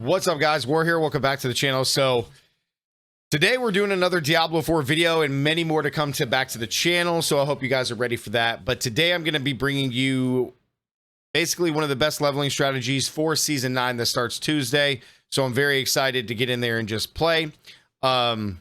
What's up, guys? War here. Welcome back to the channel. So today we're doing another Diablo 4 video and many more to come back to the channel. So I hope you guys are ready for that. But today I'm going to be bringing you basically one of the best leveling strategies for Season 9 that starts Tuesday. So I'm very excited to get in there and just play. So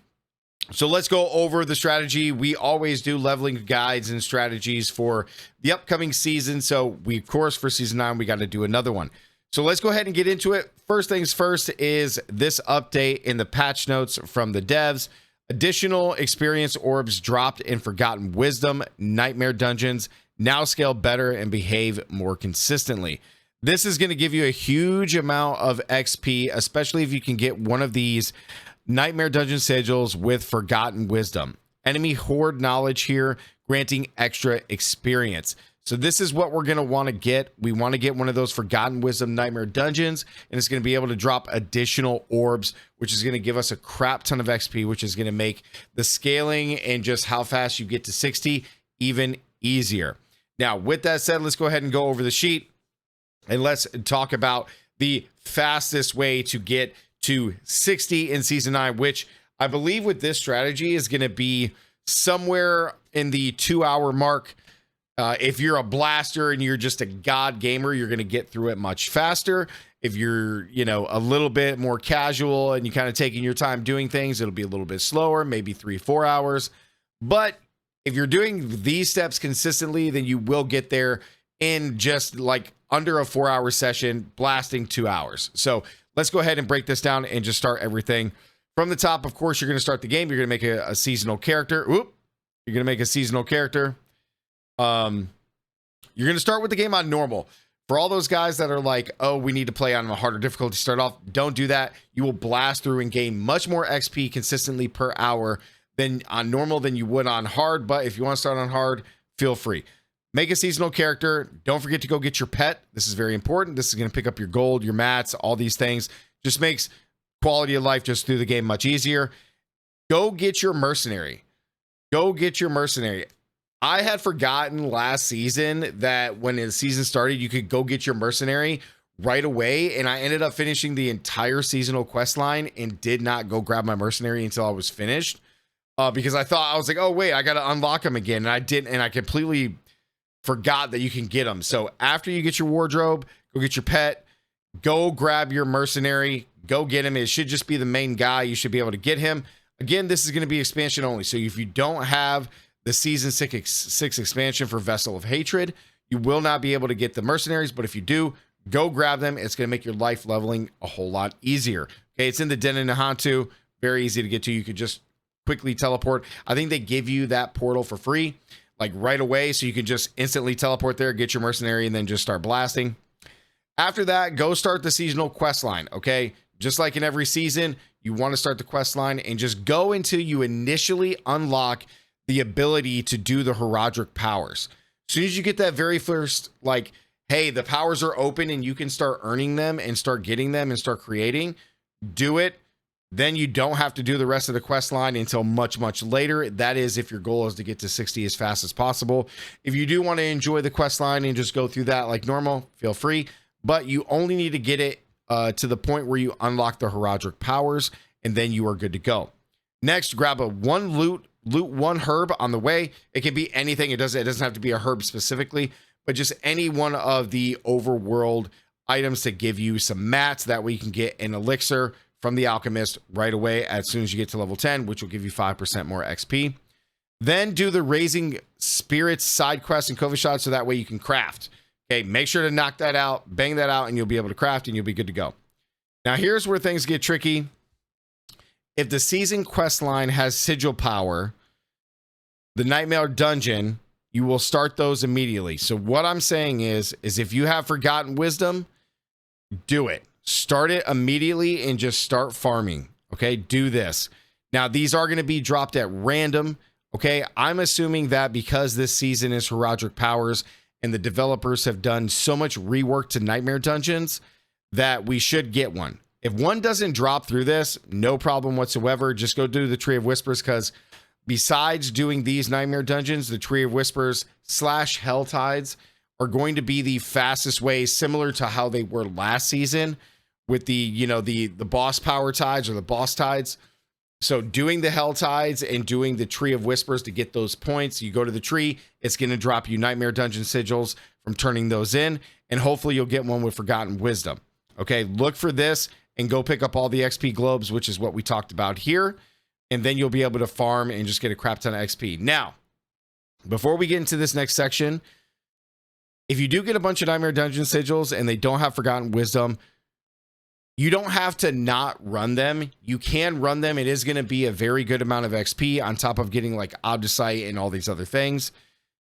let's go over the strategy. We always do leveling guides and strategies for the upcoming season. So we, of course, for Season 9, we got to do another one. So let's go ahead and get into it. First things first is this update in the patch notes from the devs. Additional experience orbs dropped in Forgotten Wisdom. Nightmare dungeons now scale better and behave more consistently. This is going to give you a huge amount of XP, especially if you can get one of these Nightmare dungeon sigils with Forgotten Wisdom. Enemy horde knowledge here, granting extra experience. So this is what we're going to want to get. We want to get one of those Forgotten Wisdom Nightmare dungeons, and it's going to be able to drop additional orbs, which is going to give us a crap ton of XP, which is going to make the scaling and just how fast you get to 60 even easier. Now, with that said, let's go ahead and go over the sheet, and let's talk about the fastest way to get to 60 in Season 9, which I believe with this strategy is going to be somewhere in the 2-hour mark. If you're a blaster and you're just a god gamer, you're going to get through it much faster. If you're, a little bit more casual and you kind of taking your time doing things, it'll be a little bit slower, maybe 3-4 hours. But if you're doing these steps consistently, then you will get there in just like under a 4-hour session, blasting 2 hours. So let's go ahead and break this down and just start everything from the top. Of course, you're going to start the game. You're going to make a seasonal character. You're going to make a seasonal character. You're going to start with the game on normal. For all those guys that are like, oh, we need to play on a harder difficulty to start off, don't do that. You will blast through and gain much more XP consistently per hour than on normal than you would on hard. But if you want to start on hard, feel free. Make a seasonal character. Don't forget to go get your pet. This is very important. This is going to pick up your gold, your mats, all these things. Just makes quality of life just through the game much easier. Go get your mercenary. Go get your mercenary. I had forgotten last season that when the season started, you could go get your mercenary right away. And I ended up finishing the entire seasonal quest line and did not go grab my mercenary until I was finished. Because I was like, oh, wait, I got to unlock him again. And I didn't. And I completely forgot that you can get them. So after you get your wardrobe, go get your pet, go grab your mercenary, go get him. It should just be the main guy. You should be able to get him. Again, this is going to be expansion only. So if you don't have the Season 6 expansion for Vessel of Hatred, you will not be able to get the mercenaries, but if you do, go grab them. It's going to make your life leveling a whole lot easier. Okay, it's in the Den in Nahantu. Very easy to get to. You could just quickly teleport. I think they give you that portal for free, like right away, so you can just instantly teleport there, get your mercenary, and then just start blasting. After that, go start the seasonal quest line, okay? Just like in every season, you want to start the quest line and just go until you initially unlock the ability to do the Heraldric powers. As soon as you get that very first, like, hey, the powers are open and you can start earning them and start getting them and start creating, do it. Then you don't have to do the rest of the quest line until much, much later. That is if your goal is to get to 60 as fast as possible. If you do want to enjoy the quest line and just go through that like normal, feel free. But you only need to get it to the point where you unlock the Heraldric powers, and then you are good to go. Next, grab loot one herb on the way. It can be anything. It doesn't have to be a herb specifically, but just any one of the overworld items to give you some mats. That way you can get an elixir from the alchemist right away as soon as you get to level 10, which will give you 5% more XP. Then do the raising spirits side quest and Kovashad, so that way you can craft. Okay, make sure to knock that out, bang that out, and you'll be able to craft and you'll be good to go. Now here's where things get tricky. If the season quest line has sigil power, the Nightmare dungeon, you will start those immediately. So what I'm saying is if you have Forgotten Wisdom, do it. Start it immediately and just start farming. Okay, do this. Now, these are going to be dropped at random. Okay, I'm assuming that because this season is Heraldric powers and the developers have done so much rework to Nightmare dungeons that we should get one. If one doesn't drop through this, no problem whatsoever. Just go do the Tree of Whispers, because besides doing these Nightmare dungeons, the Tree of Whispers / helltides are going to be the fastest way, similar to how they were last season, with the, you know, the boss power tides or the boss tides. So doing the helltides and doing the tree of whispers to get those points, you go to the tree, it's going to drop you nightmare dungeon sigils from turning those in, and hopefully you'll get one with forgotten wisdom. Okay, look for this and go pick up all the XP globes, which is what we talked about here, and then you'll be able to farm and just get a crap ton of XP. Now, before we get into this next section, if you do get a bunch of nightmare dungeon sigils and they don't have forgotten wisdom, you don't have to not run them. You can run them. It is going to be a very good amount of XP on top of getting like Obdicite and all these other things.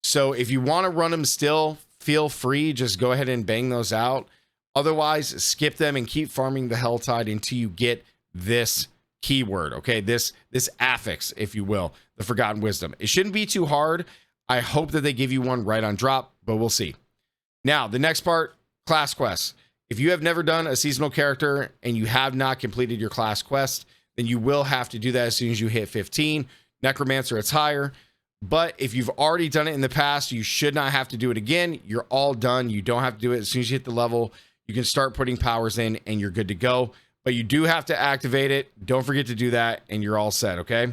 So if you want to run them still, feel free. Just go ahead and bang those out. Otherwise, skip them and keep farming the helltide until you get this keyword. Okay, this affix, if you will, the forgotten wisdom. It shouldn't be too hard. I hope that they give you one right on drop, but we'll see. Now, the next part, class quests. If you have never done a seasonal character and you have not completed your class quest, then you will have to do that as soon as you hit 15. Necromancer, it's higher. But if you've already done it in the past, you should not have to do it again. You're all done. You don't have to do it. As soon as you hit the level, you can start putting powers in and you're good to go. But you do have to activate it. Don't forget to do that and you're all set, okay?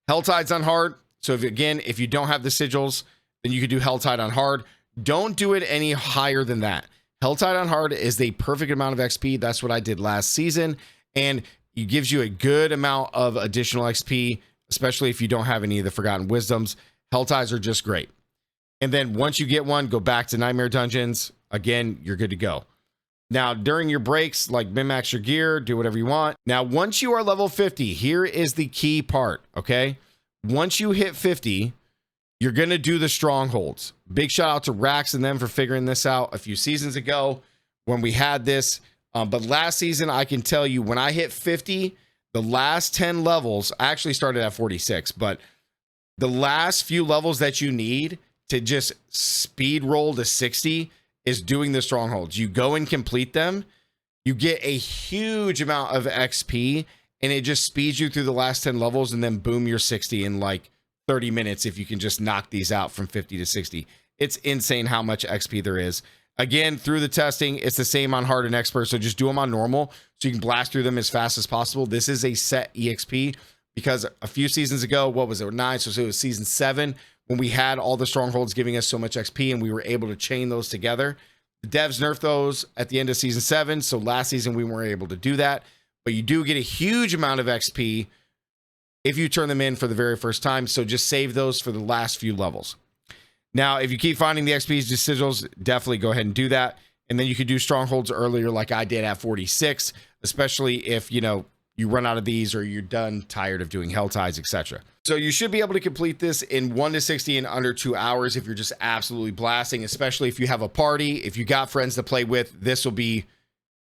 Helltide's on hard. So if you don't have the sigils, then you can do Helltide on hard. Don't do it any higher than that. Helltide on hard is the perfect amount of XP. That's what I did last season. And it gives you a good amount of additional XP, especially if you don't have any of the forgotten wisdoms. Helltides are just great. And then once you get one, go back to nightmare dungeons. Again, you're good to go. Now, during your breaks, like min-max your gear, do whatever you want. Now, once you are level 50, here is the key part, okay? Once you hit 50, you're going to do the strongholds. Big shout out to Rax and them for figuring this out a few seasons ago when we had this. But last season, I can tell you when I hit 50, the last 10 levels, I actually started at 46, but the last few levels that you need to just speed roll to 60 is doing the strongholds. You go and complete them. You get a huge amount of XP and it just speeds you through the last 10 levels and then boom, you're 60 in like 30 minutes if you can just knock these out from 50 to 60. It's insane how much XP there is. Again, through the testing, it's the same on hard and expert, so just do them on normal so you can blast through them as fast as possible. This is a set EXP because a few seasons ago, what was it, 9? So it was season 7 when we had all the strongholds giving us so much XP and we were able to chain those together. The devs nerfed those at the end of season 7, so last season we weren't able to do that, but you do get a huge amount of XP if you turn them in for the very first time. So just save those for the last few levels. Now, if you keep finding the XPs, sigils, definitely go ahead and do that. And then you could do strongholds earlier like I did at 46, especially if, you know, you run out of these or you're done, tired of doing helltides, etc. So you should be able to complete this in 1 to 60 in under 2 hours if you're just absolutely blasting, especially if you have a party. If you got friends to play with, this will be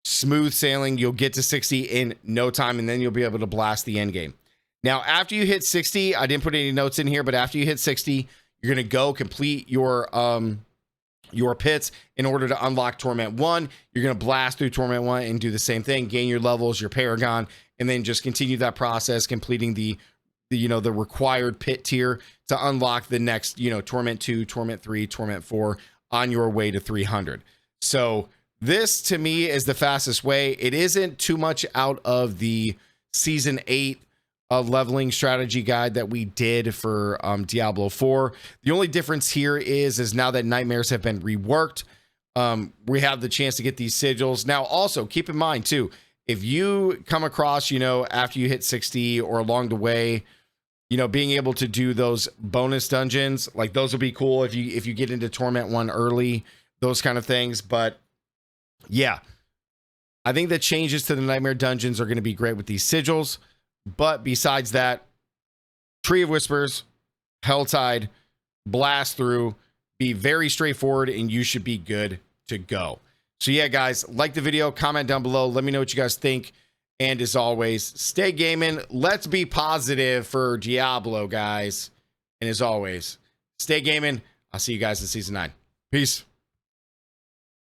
smooth sailing. You'll get to 60 in no time, and then you'll be able to blast the end game. Now, after you hit 60, I didn't put any notes in here, but after you hit 60, you're going to go complete your pits in order to unlock Torment 1. You're going to blast through Torment 1 and do the same thing, gain your levels, your Paragon, and then just continue that process, completing the required pit tier to unlock the next, Torment 2, Torment 3, Torment 4 on your way to 300. So this to me is the fastest way. It isn't too much out of the season 8 leveling strategy guide that we did for Diablo 4. The only difference here is now that nightmares have been reworked, we have the chance to get these sigils. Now, also keep in mind too, if you come across, after you hit 60 or along the way, being able to do those bonus dungeons, like those would be cool if you get into Torment 1 early, those kind of things. But yeah, I think the changes to the nightmare dungeons are going to be great with these sigils. But besides that, Tree of Whispers, Helltide, blast through, be very straightforward, and you should be good to go. So yeah, guys, like the video, comment down below, let me know what you guys think, and as always, stay gaming. Let's be positive for Diablo, guys, and as always, stay gaming. I'll see you guys in season 9. Peace.